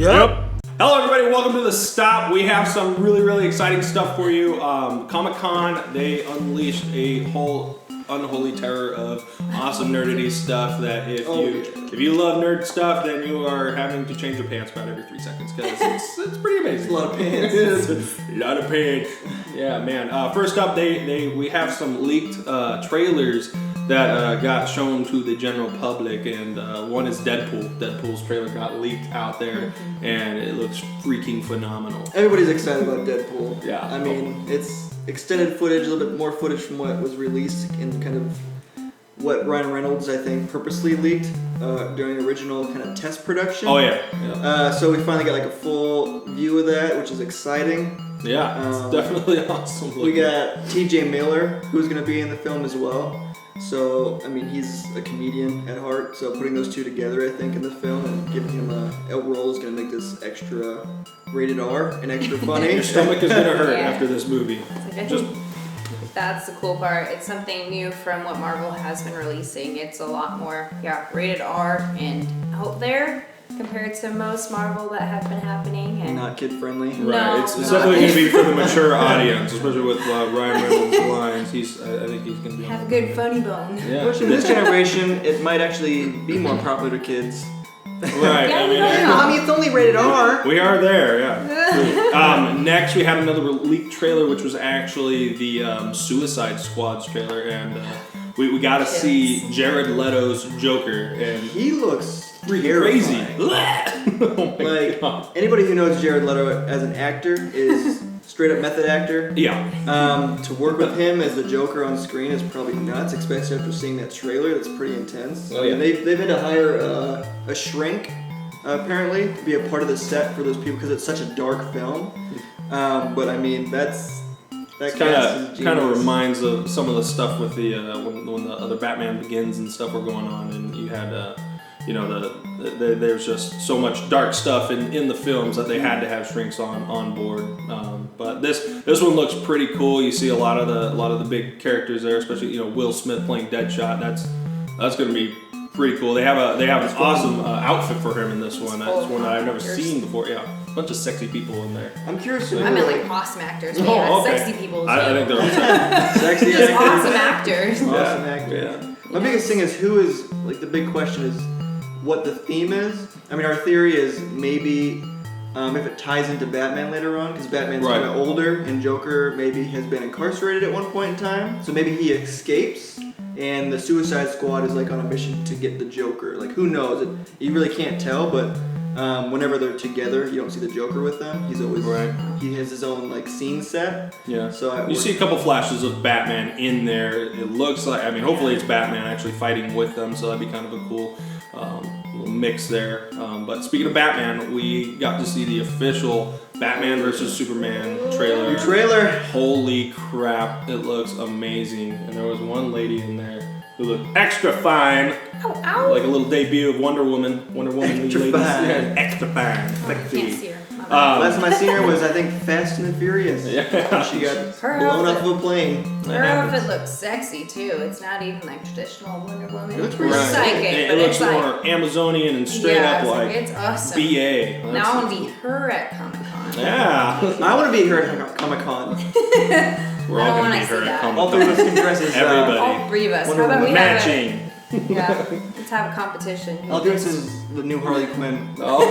Yep. Hello everybody, welcome to The Stop. We have some really exciting stuff for you. Comic-Con, they unleashed a whole unholy terror of awesome nerdity stuff that if you love nerd stuff, then you are having to change your pants about every 3 seconds because it's pretty amazing. It's a lot of pants. It's a lot of pants. Yeah, man. First up, we have some leaked trailers that got shown to the general public, and one is Deadpool. Deadpool's trailer got leaked out there, and it looks freaking phenomenal. Everybody's excited about Deadpool. Yeah. I mean, it's extended footage, a little bit more footage from what was released in kind of what Ryan Reynolds, I think, purposely leaked during original kind of test production. Oh, yeah. So we finally got like a full view of that, which is exciting. Yeah, it's definitely awesome looking. We got TJ Miller, who's going to be in the film as well. So, I mean, he's a comedian at heart, so putting those two together, I think, in the film and giving him a role is going to make this extra rated R and extra funny. Your stomach is going to hurt after this movie. That's the cool part. It's something new from what Marvel has been releasing. It's a lot more, rated R and out there compared to most Marvel that have been happening. And not kid friendly. Right, No, it's definitely going to be for the mature audience, especially with Ryan Reynolds' lines. I think he's going to be have a good funny bone. Yeah. Which in this generation, it might actually be more popular to kids. Right. Yeah, I mean, it's only rated R. We are there, yeah. Next, we had another leaked trailer, which was actually the Suicide Squad's trailer, and we got to see Jared Leto's Joker, and He looks crazy. Like, anybody who knows Jared Leto as an actor is straight up method actor. Yeah. To work with him as the Joker on screen is probably nuts, especially after seeing that trailer. That's pretty intense. Oh, yeah. And they've had to hire a shrink, apparently, to be a part of the set for those people because it's such a dark film. But I mean, that kind of reminds of some of the stuff with the when the other Batman Begins and stuff were going on, and you had there's just so much dark stuff in the films that they had to have shrinks on board. But this one looks pretty cool. You see a lot of the big characters there, especially Will Smith playing Deadshot. That's going to be pretty cool. They have an awesome outfit for him in this one. That's one that I've never seen before. Yeah, a bunch of sexy people in there. I'm curious. I meant like awesome actors. Oh, okay. Sexy people. I think they're all sexy. Sexy Just actors. awesome actors. Awesome actors. Yeah. My biggest thing is the big question is what the theme is. I mean, our theory is maybe if it ties into Batman later on, because Batman's kind of older and Joker maybe has been incarcerated at one point in time. So maybe he escapes and the Suicide Squad is like on a mission to get the Joker. Like, who knows? You really can't tell, but whenever they're together, you don't see the Joker with them. He's always he has his own like scene set. Yeah. So you see a couple flashes of Batman in there. It looks like, hopefully it's Batman actually fighting with them, so that'd be kind of a cool little mix there. But speaking of Batman, we got to see the official Batman vs. Superman trailer. New trailer. Holy crap, it looks amazing. And there was one lady in there who looked extra fine. Ow, ow. Like a little debut of Wonder Woman. Extra ladies. fine. Yeah, extra fine. Can't see her. Last time I seen her was, I think, Fast and the Furious. Yeah. She got Her blown outfit. off of a plane. Her outfit looks sexy too. It's not even like traditional Wonder Woman. It looks pretty psychic, It but looks it's like more Amazonian and straight up like it's awesome. BA. Now I want to be her at Comic-Con. Yeah. I want to be here at Comic-Con. We're all going to I be see her at that. Comic-Con. All three of us can dress as Everybody. All three of us. Wonder How about we Matching. let's have a competition. I'll do it as the new Harley Quinn. Oh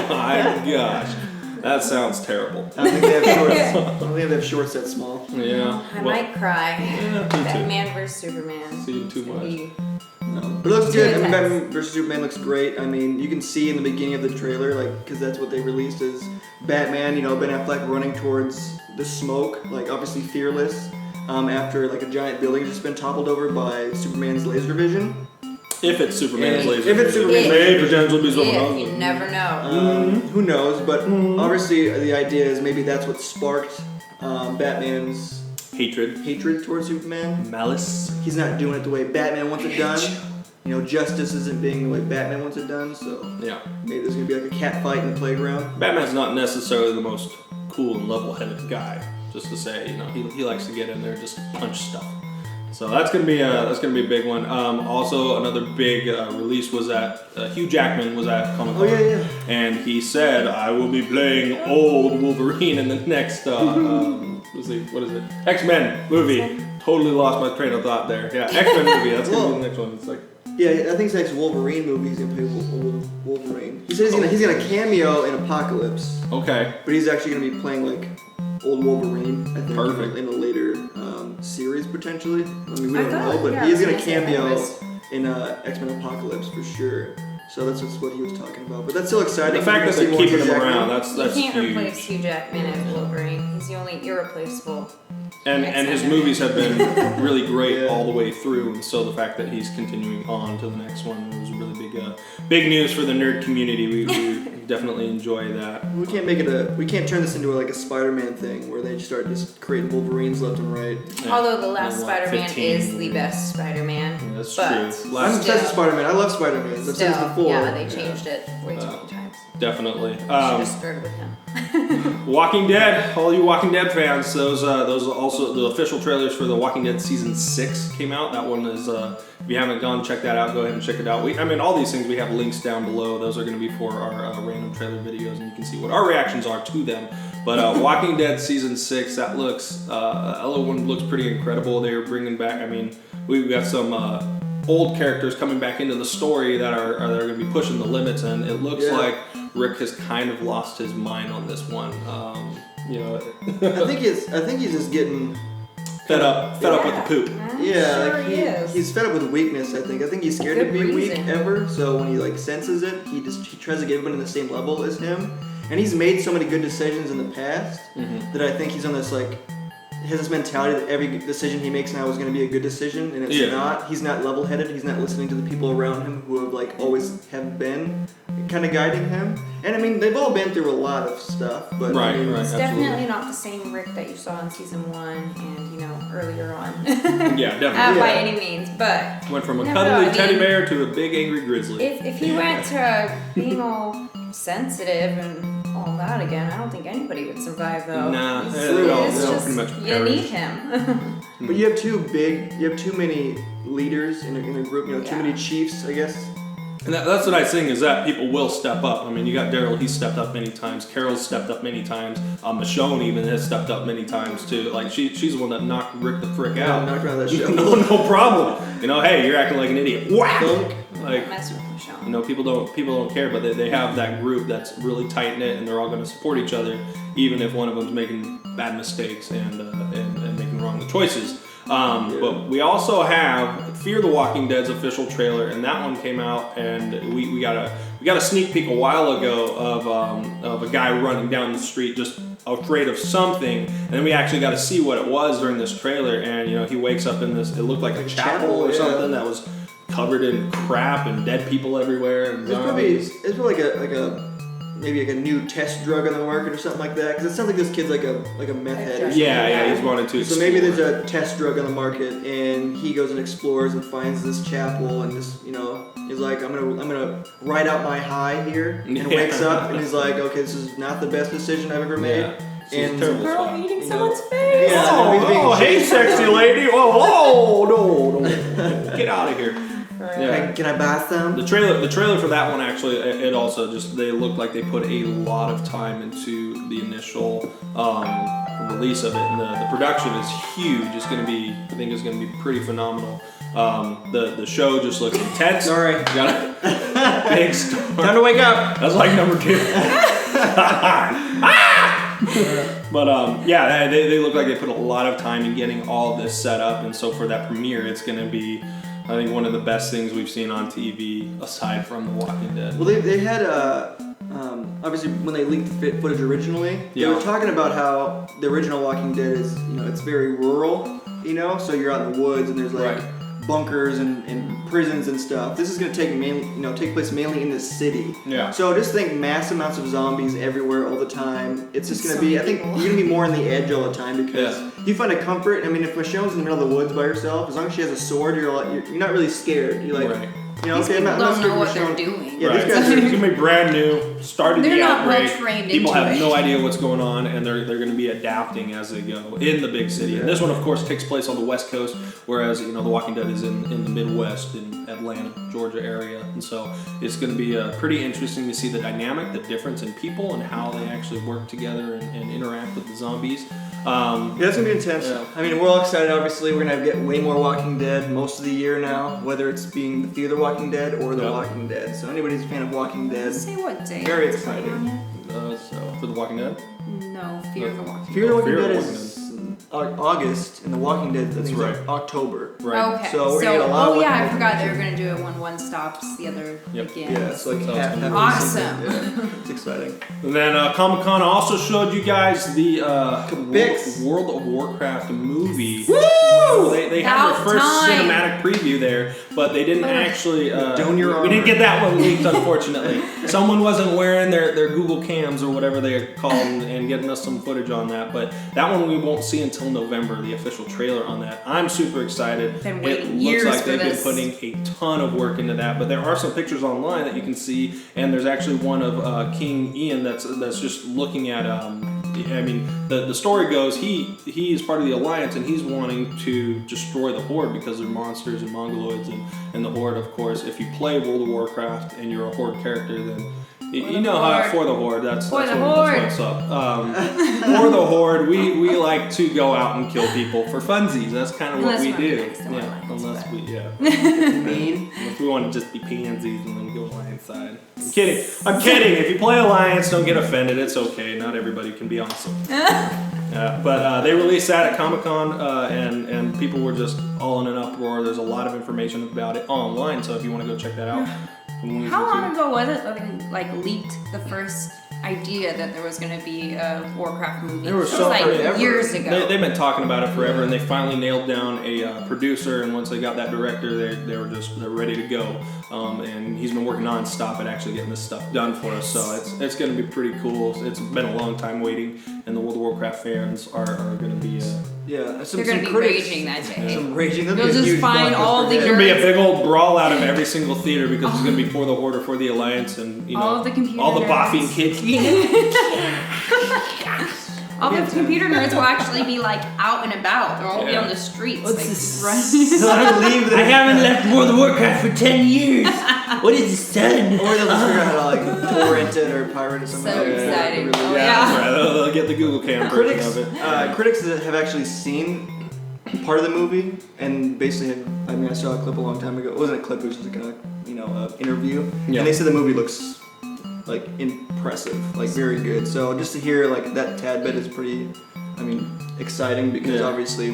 my gosh. That sounds terrible. I don't think they have shorts. I don't think they have shorts that small. Yeah. I might cry. Yeah, me too. Batman vs Superman. Seeing too much. No. But it looks good. I mean, intense. Batman vs Superman looks great. I mean, you can see in the beginning of the trailer, like, because that's what they released is Batman, Ben Affleck running towards the smoke, like obviously fearless, after like a giant building has just been toppled over by Superman's laser vision. If it's Superman's And laser. if it's Superman's maybe potentially be someone Yeah, else. you never know. Who knows? But obviously, the idea is maybe that's what sparked Batman's hatred towards Superman. Malice. He's not doing it the way Batman wants it done. Justice isn't being the way Batman wants it done. So Yeah. maybe there's gonna be like a cat fight in the playground. Batman's not necessarily the most cool and level-headed guy. Just to say, he likes to get in there and just punch stuff. So that's gonna be a big one. Also, another big release was that Hugh Jackman was at Comic-Con. Oh yeah. And he said, "I will be playing old Wolverine in the next what is it? X-Men movie." Totally lost my train of thought there. Yeah, X-Men movie. That's gonna be the next one. It's like. Yeah, I think it's next Wolverine movie. He's gonna play Wolverine. He says he's gonna cameo in Apocalypse. Okay. But he's actually gonna be playing like old Wolverine. I think. Perfect. In a later series potentially. I mean, we don't thought, know, but yeah, he's gonna I was gonna say cameo anyways. in X-Men Apocalypse for sure. So that's just what he was talking about. But that's still exciting. The fact that they're keeping him around, that's You can't huge. replace Hugh Jackman as Wolverine. He's the only irreplaceable. And his movies have been really great Yeah. all the way through, and so the fact that he's continuing on to the next one was really big news for the nerd community. We definitely enjoy that. We can't turn this into like a Spider-Man thing where they start just creating Wolverines left and right. Yeah. Although the last And, like, Spider-Man 15. is the best Spider-Man. Yeah, that's but true. I'm still- obsessed with Spider-Man. I love Spider-Man. I've said this Still, before. yeah, they changed it way too many times. Definitely. Should have started with him. Walking Dead, all you Walking Dead fans, those also the official trailers for the Walking Dead season 6 came out. That one is, if you haven't gone check that out, go ahead and check it out. All these things we have links down below. Those are going to be for our random trailer videos, and you can see what our reactions are to them. But Walking Dead season 6, that one looks pretty incredible. They are bringing back. We've got some old characters coming back into the story that are going to be pushing the limits, and it looks like Rick has kind of lost his mind on this one. I think he's just getting fed up with the poop. He's fed up with weakness. I think he's scared Good to be reason. weak ever. So when he like senses it, he tries to get everybody on the same level as him. And he's made so many good decisions in the past that I think he's on this like. Has this mentality that every decision he makes now is going to be a good decision, and it's not. He's not level-headed. He's not listening to the people around him who have like always have been kind of guiding him. And they've all been through a lot of stuff, but Right, It's absolutely. definitely not the same Rick that you saw in season 1 and earlier on. Yeah, definitely. By any means, but Went from a No, cuddly I teddy mean, bear to a big angry grizzly. if he went to being all sensitive and all that again, I don't think anybody would survive though. Nah, It's they all just, pretty much you perish. need him. But you have too many leaders in a group. Too many chiefs, I guess. And that's the nice thing is that people will step up. You got Daryl, he's stepped up many times. Carol's stepped up many times. Michonne even has stepped up many times too. Like she's the one that knocked Rick the frick out. Knocked her out of that show. No problem. Hey, you're acting like an idiot. Whack! Like, Mess with Michelle. people don't care, but they have that group that's really tight knit, and they're all going to support each other, even if one of them's making bad mistakes and making wrong choices. But we also have Fear the Walking Dead's official trailer, and that one came out, and we got a sneak peek a while ago of a guy running down the street just afraid of something, and then we actually got to see what it was during this trailer, and he wakes up in this, it looked like a chapel or something that was covered in crap and dead people everywhere. And It's probably maybe a new test drug on the market or something like that. Because it sounds like this kid's like a meth head or something. Yeah, he's wanted to explore. So maybe there's a test drug on the market, and he goes and explores and finds this chapel, and just he's like, I'm gonna ride out my high here, and wakes up and he's like, okay, this is not the best decision I've ever made. Yeah. And Terrible Girl spot. eating someone's face. Yeah. Oh, hey, sexy lady! Oh, no! Get out of here! Yeah. Can I buy some? The trailer for that one actually, it also they looked like they put a lot of time into the initial release of it, and the production is huge. I think it's gonna be pretty phenomenal. The show just looks intense. Sorry. Got a big story. Time to wake up. That's like number 2. But they look like they put a lot of time in getting all of this set up, and so for that premiere, it's gonna be, I think, one of the best things we've seen on TV aside from The Walking Dead. Well, they had obviously when they leaked the footage originally, they were talking about how the original Walking Dead is, it's very rural, so you're out in the woods and there's like bunkers and prisons and stuff. This is going to take place mainly in the city. Yeah. So just think mass amounts of zombies everywhere all the time. It's just going to be, I think you're going to be more on the edge all the time because you find a comfort. If Michonne's in the middle of the woods by herself, as long as she has a sword, you're not really scared. You're like, You know, These people I'm not don't scared know of what they're showing- doing. Yeah, Right. these guys are. It's gonna be brand new. Started They're the not well outbreak. trained People into have it. no idea what's going on, and they're going to be adapting as they go in the big city. And this one, of course, takes place on the West Coast, whereas The Walking Dead is in the Midwest, in Atlanta, Georgia area. And so it's going to be pretty interesting to see the dynamic, the difference in people, and how they actually work together and interact with the zombies. Yeah, it's gonna be intense. Yeah. I mean, we're all excited. Obviously, we're gonna get way more Walking Dead most of the year now, whether it's being the Fear the Walking Dead or The Yep. Walking Dead. So anybody's a fan of Walking Dead, Say what day. Very it's exciting. on yet? So for The Walking Dead? No, Fear the Walking Fear the Walking Fear the Dead Walking is August, and The Walking Dead I think is right. October. Right. Okay. So we're gonna get a lot of yeah, I Walking forgot Dead. they were gonna do it when one stops, the other Yep. begins. Yeah, it's like So it's half gonna be awesome. Yeah, it's exciting. And then Comic-Con also showed you guys the Bix. World of Warcraft movie. Woo! They had About their first time. cinematic preview there, but they didn't actually. Don your we didn't armor. get that one leaked, unfortunately. Someone wasn't wearing their Google Cams or whatever they're called and getting us some footage on that. But that one we won't see until November, the official trailer on that. I'm super excited. Been It waiting looks years like for they've this. been putting a ton of work into that, but there are some pictures online that you can see, and there's actually one of King Ian that's just looking at. I mean, the story goes he is part of the Alliance, and he's wanting to destroy the Horde because they're monsters and mongoloids, and the Horde, of course. If you play World of Warcraft and you're a Horde character, then you know how for the Horde. That's what's up. For the Horde, we like to go out and kill people for funsies. That's kind of what we do. Yeah, unless we want to just be pansies and then go Alliance side. I'm kidding. If you play Alliance, don't get offended. It's okay. Not everybody can be awesome. But they released that at Comic-Con, and people were just all in an uproar. There's a lot of information about it online, so if you want to go check that out. How long ago was it that they leaked the first idea that there was going to be a Warcraft movie? It was years ago. They've been talking about it forever, and they finally nailed down a producer. And once they got that director, they're ready to go. And he's been working non-stop at actually getting this stuff done for us. So it's going to be pretty cool. It's been a long time waiting, and the World of Warcraft fans are going to be. They're going to be raging that day. Some raging. You'll just find all the It's gonna be a big old brawl out of every single theater because it's gonna be for the Horde or for the Alliance, and all of the computer all the nerds. boffing kids. All the computer nerds will actually be out and about. They'll all be on the streets. I haven't left World of Warcraft for 10 years. What is this done? Or they'll just figure out how to torrent it or pirate it something. So exciting. Really, That's right. They'll get the Google Cam version Critics, of it. critics that have actually seen part of the movie and basically, I saw a clip a long time ago. It wasn't a clip; it was just interview. Yeah. And they said the movie looks impressive, very good. So just to hear that tad bit is pretty, exciting because obviously,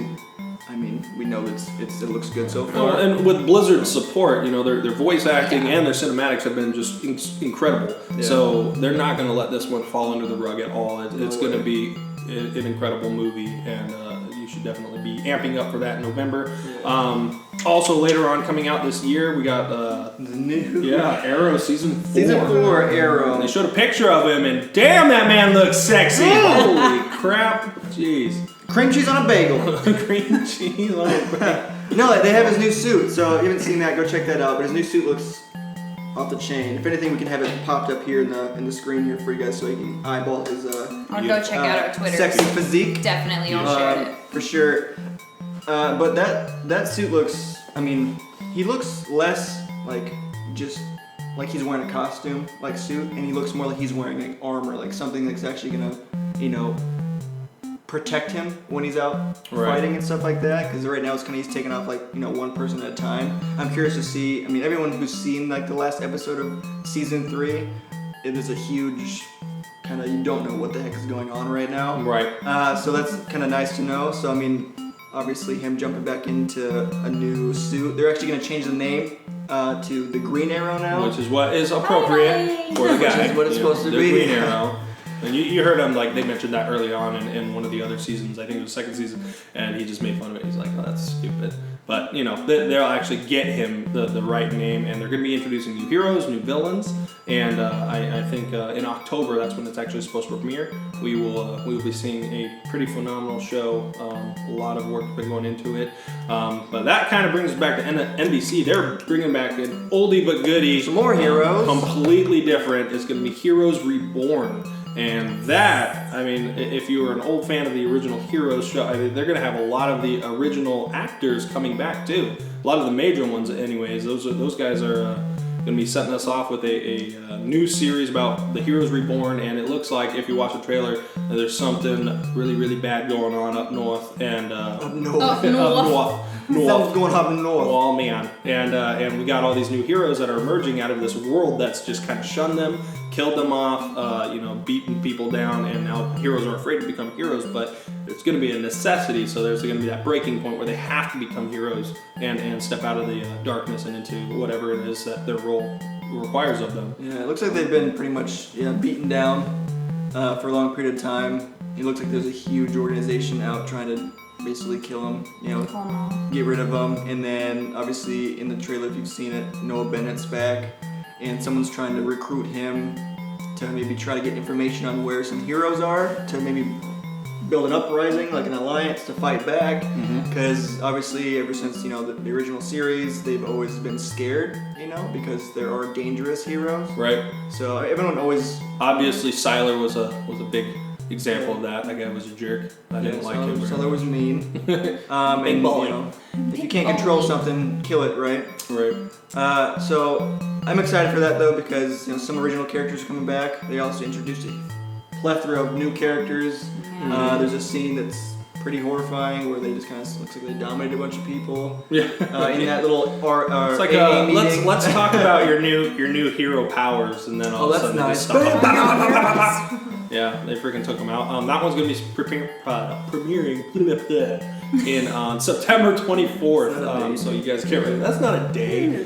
we know it looks good so far. And with Blizzard's support, their voice acting and their cinematics have been just incredible. Yeah. So they're not going to let this one fall under the rug at all. It's going to be an incredible movie, and you should definitely be amping up for that in November. Yeah. Also, later on coming out this year, we got The new Arrow season 4. Season 4 Arrow. They showed a picture of him, and damn, that man looks sexy. Holy crap! Jeez. Cream cheese on a bagel. Cream cheese on a bagel. No, they have his new suit. So if you haven't seen that, go check that out. But his new suit looks off the chain. If anything, we can have it popped up here in the screen here for you guys, so you can eyeball his. I'll go check out our Twitter. Sexy physique. Definitely, I'll share it. For sure. But that suit looks. He looks less just like he's wearing a costume suit, and he looks more like he's wearing armor, something that's actually gonna protect him when he's out fighting and stuff like that. Because right now it's he's taking off one person at a time. I'm curious to see. Everyone who's seen the last episode of season 3, it is a huge you don't know what the heck is going on right now. Right. So that's kind of nice to know. So obviously him jumping back into a new suit. They're actually going to change the name to the Green Arrow now. Which is what is appropriate for the guy. Which is what it's supposed to the be. Green Arrow. And you heard him, they mentioned that early on in one of the other seasons. I think it was the second season. And he just made fun of it. He's like, oh, that's stupid. But they'll actually get him the right name, and they're going to be introducing new heroes, new villains, and I think in October that's when it's actually supposed to premiere. We will be seeing a pretty phenomenal show. A lot of work has been going into it, but that kind of brings us back to NBC. They're bringing back an oldie but goodie, some more heroes, completely different. It's going to be Heroes Reborn. And that, I mean, if you were an old fan of the original Heroes show, I mean, they're going to have a lot of the original actors coming back too. A lot of the major ones, anyways. Those guys are going to be setting us off with a new series about the Heroes Reborn. And it looks like, if you watch the trailer, there's something really, really bad going on up north and up north. Up north. Something's going up north. Oh man, and we got all these new heroes that are emerging out of this world that's just kind of shunned them, killed them off, beaten people down, and now heroes are afraid to become heroes. But it's going to be a necessity, so there's going to be that breaking point where they have to become heroes and step out of the darkness and into whatever it is that their role requires of them. Yeah, it looks like they've been pretty much beaten down for a long period of time. It looks like there's a huge organization out trying to basically kill him, get rid of him. And then obviously in the trailer, if you've seen it, Noah Bennett's back, and someone's trying to recruit him to maybe try to get information on where some heroes are, to maybe build an uprising, like an alliance to fight back. Because obviously ever since the original series, they've always been scared, because there are dangerous heroes. Right. So everyone always, obviously Sylar was a big example of that. That guy was a jerk. I didn't like him. So that was mean. Big And ball. if you can't control something, kill it, right? Right. So I'm excited for that though, because some original characters are coming back. They also introduced a plethora of new characters. There's a scene that's pretty horrifying where they just kind of looks like they dominated a bunch of people. Yeah. In that little it's like AA let's talk about your new hero powers, and then all of a sudden that's they just nice. stop. Yeah, they freaking took them out. That one's gonna be premiering in September 24th. So you guys get ready. That's not a day.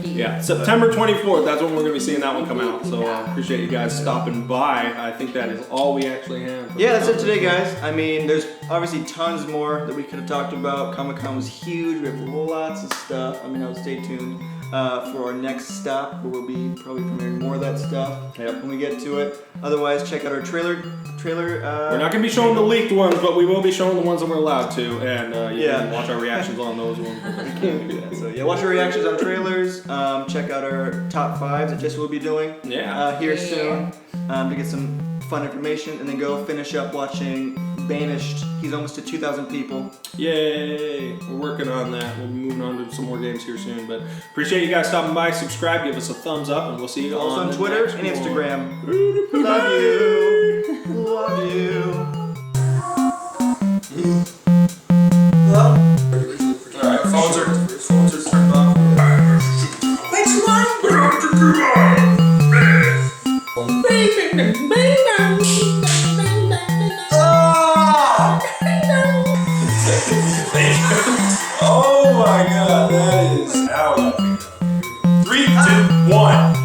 Yeah, September 24th. That's when we're gonna be seeing that one come out. So appreciate you guys stopping by. I think that is all we actually have. Yeah, that's it today, guys. I mean, there's obviously tons more that we could have talked about. Comic-Con was huge. We have lots of stuff. Stay tuned for our next stop, where we'll be probably premiering more of that stuff when we get to it. Otherwise, check out our trailer. We're not going to be showing the leaked ones, but we will be showing the ones that we're allowed to, and you can watch our reactions on those ones. We can't do that. So watch our reactions on trailers. Check out our top 5s that Jesse will be doing here soon to get some fun information, and then go finish up watching Banished. He's almost to 2,000 people. Yay! We're working on that. We'll be moving on to some more games here soon. But appreciate you guys stopping by. Subscribe, give us a thumbs up, and we'll see you also on Twitter and Instagram. Love you. Love you. Alright, phones are turned off. Which one? Oh my god, that is out. 3, 2, 1.